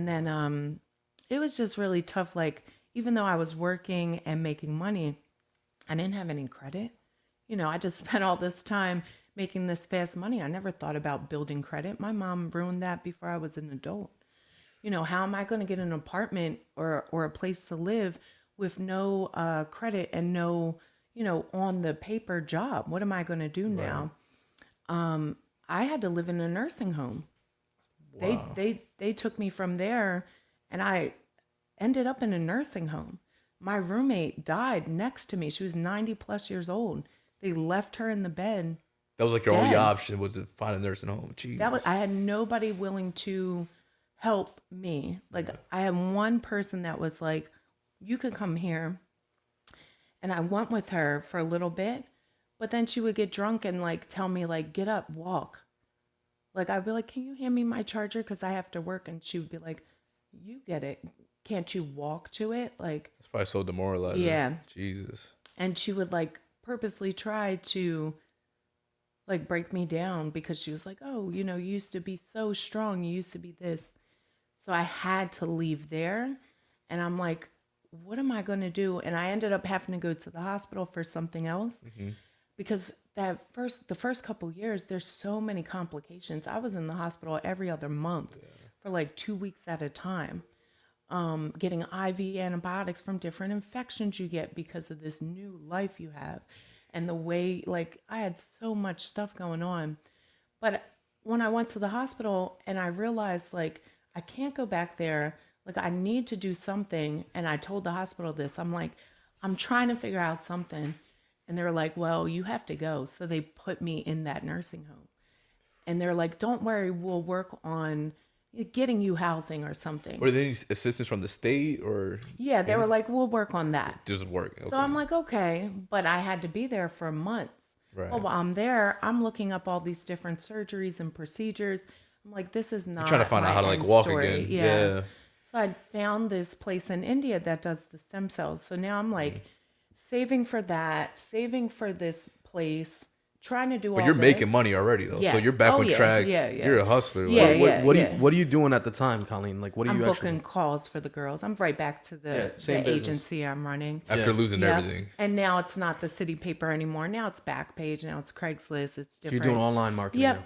And then it was just really tough. Like, even though I was working and making money, I didn't have any credit. I just spent all this time making this fast money. I never thought about building credit. My mom ruined that before I was an adult. How am I going to get an apartment or a place to live with no credit and no, on the paper job? What am I going to do Right. now? I had to live in a nursing home. They Wow. they they took me from there, and I ended up in a nursing home. My roommate died next to me. She was 90 plus years old. They left her in the bed That was like your only dead. option was to find a nursing home. That was Jeez. I had nobody willing to help me. Like, I had one person that was like, "You could come here." And I went with her for a little bit, but then she would get drunk and like tell me like, "Get up, walk." Like, I'd be like, "Can you hand me my charger cuz I have to work?" And she would be like, "You get it. Can't you walk to it?" Like, It's probably so demoralizing. yeah. Jesus. And she would like purposely try to like break me down because she was like, "Oh, you used to be so strong. You used to be this." So I had to leave there. And I'm like, what am I going to do? And I ended up having to go to the hospital for something else Hmm. because the first couple years, there's so many complications. I was in the hospital every other month for like 2 weeks at a time, getting IV antibiotics from different infections you get because of this new life you have. And the way, like, I had so much stuff going on. But when I went to the hospital and I realized, like, I can't go back there, like, I need to do something. And I told the hospital this, I'm like, I'm trying to figure out something. And they're like, well, you have to go. So they put me in that nursing home. And they're like, don't worry, we'll work on getting you housing or something. Were there any assistance from the state or Yeah, they any? were like, we'll work on that. Just work. So Okay. I'm like, okay, but I had to be there for months. Well, Right. while I'm there, I'm looking up all these different surgeries and procedures. I'm like, this is You're trying to not find out my how to like end walk story. again. Yeah. Yeah. So I found this place in India that does the stem cells. So now I'm like saving for that, saving for this place, trying to do But all you're this. making money already though, so Yeah. you're back Oh, on yeah. track. Yeah. Yeah. You're a hustler. Yeah. Like, Yeah. Yeah. What are you doing at the time, Colleen? Like, what are I'm you actually? booking calls for the girls. I'm right back to Yeah, the same business. agency I'm running. after Yeah. losing Yep. everything. And now it's not the city paper anymore. Now it's Backpage. Now it's Craigslist. It's So you're doing different. online marketing Yep. now.